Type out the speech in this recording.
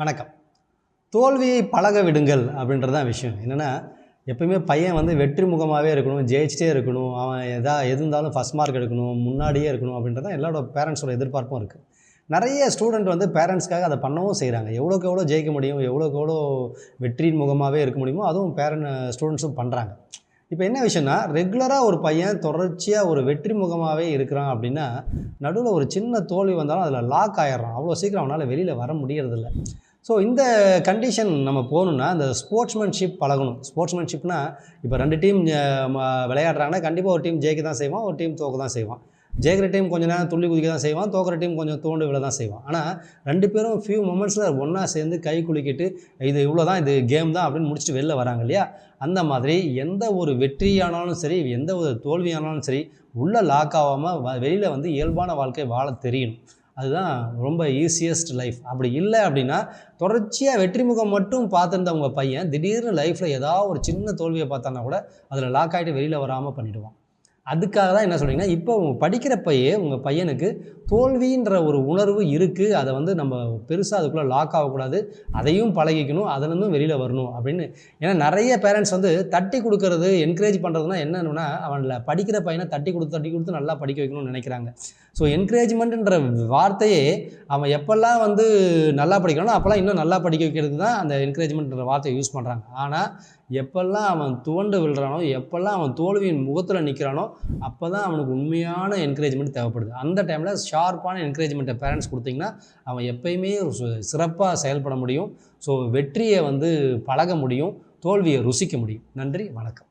வணக்கம். தோல்வியை பழக விடுங்கள் அப்படின்றது தான் விஷயம். என்னென்னா, எப்பயுமே பையன் வந்து வெற்றி முகமாகவே இருக்கணும், ஜெயிச்சிட்டே இருக்கணும், அவன் எது இருந்தாலும் ஃபஸ்ட் மார்க் எடுக்கணும், முன்னாடியே இருக்கணும் அப்படின்றது தான் எல்லாரோட பேரண்ட்ஸோட எதிர்பார்ப்பும் இருக்குது. நிறைய ஸ்டூடெண்ட் வந்து பேரண்ட்ஸ்க்காக அதை பண்ணவும் செய்கிறாங்க. எவ்வளோக்கு எவ்வளோ ஜெயிக்க முடியும், எவ்வளோக்கு எவ்வளோ வெற்றியின் முகமாகவே இருக்க முடியுமோ அதுவும் ஸ்டூடெண்ட்ஸும் பண்ணுறாங்க. இப்போ என்ன விஷயம்னா, ரெகுலராக ஒரு பையன் தொடர்ச்சியாக ஒரு வெற்றி முகமாகவே இருக்கிறான் அப்படின்னா, நடுவில் ஒரு சின்ன தோல்வி வந்தாலும் அதில் லாக் ஆகிடுறான். அவ்வளோ சீக்கிரம் அவனால் வெளியில் வர முடியறதில்ல. ஸோ இந்த கண்டிஷன் நம்ம போகணுன்னா அந்த ஸ்போர்ட்ஸ்மேன்ஷிப் பழகணும். ஸ்போர்ட்ஸ்மேன்ஷிப்னால் இப்போ 2 டீம் விளையாடுறாங்கன்னா கண்டிப்பாக ஒரு டீம் ஜெயிக்க தான் செய்வான், ஒரு டீம் தோக்க தான் செய்வான். ஜெயிக்கிற டீம் கொஞ்சம் நேரம் துள்ளி குதிக்க தான் செய்வான், தோக்கிற டீம் கொஞ்சம் தோண்டு விழ தான் செய்வான். ஆனால் 2 பேரும் ஃபியூ மொமெண்ட்ஸில் ஒன்றா சேர்ந்து கை குலுக்கிட்டு இது இவ்வளோ தான், இது கேம் தான் அப்படின்னு முடிச்சுட்டு வெளில வராங்க இல்லையா? அந்த மாதிரி எந்த ஒரு வெற்றியானாலும் சரி, எந்த ஒரு தோல்வியானாலும் சரி, உள்ளே லாக் ஆகாமல் வெளியில் வந்து இயல்பான வாழ்க்கை வாழ தெரியணும். அதுதான் ரொம்ப ஈஸியஸ்ட் லைஃப். அப்படி இல்லை அப்படின்னா தொடர்ச்சியாக வெற்றி முகம் மட்டும் பார்த்துருந்த உங்கள் பையன் திடீர்னு லைஃப்பில் ஏதாவது ஒரு சின்ன தோல்வியை பார்த்தானா கூட அதில் லாக் ஆகிட்டு வெளியில் வராமல் பண்ணிவிடுவான். அதுக்காக தான் என்ன சொல்கிறீங்கன்னா, இப்போ படிக்கிறப்பயே உங்கள் பையனுக்கு தோல்வின்ற ஒரு உணர்வு இருக்குது, அதை வந்து நம்ம பெருசாக அதுக்குள்ளே லாக் ஆகக்கூடாது, அதையும் பழகிக்கணும், அதுலேருந்தும் வெளியில் வரணும் அப்படின்னு. ஏன்னா நிறைய பேரண்ட்ஸ் வந்து தட்டி கொடுக்கறது, என்கரேஜ் பண்ணுறதுனா என்னென்னா, அவனில் படிக்கிற பையனை தட்டி கொடுத்து நல்லா படிக்க வைக்கணும்னு நினைக்கிறாங்க. ஸோ என்கரேஜ்மெண்ட்டுன்ற வார்த்தையே அவன் எப்போல்லாம் வந்து நல்லா படிக்கிறானோ அப்போல்லாம் இன்னும் நல்லா படிக்க வைக்கிறதுக்கு தான் அந்த என்கரேஜ்மெண்ட்ன்ற வார்த்தையை யூஸ் பண்ணுறாங்க. ஆனால் எப்பெல்லாம் அவன் துவண்டு விழுறானோ, எப்பெல்லாம் அவன் தோல்வியின் முகத்தில் நிற்கிறானோ அப்போ தான் அவனுக்கு உண்மையான என்கரேஜ்மெண்ட் தேவைப்படுது. அந்த டைமில் ஷார்ப்பான என்கரேஜ்மெண்ட்டை பேரண்ட்ஸ் கொடுத்திங்கன்னா அவன் எப்பயுமே சிறப்பாக செயல்பட முடியும். ஸோ வெற்றியை வந்து பழக முடியும், தோல்வியை ருசிக்க முடியும். நன்றி, வணக்கம்.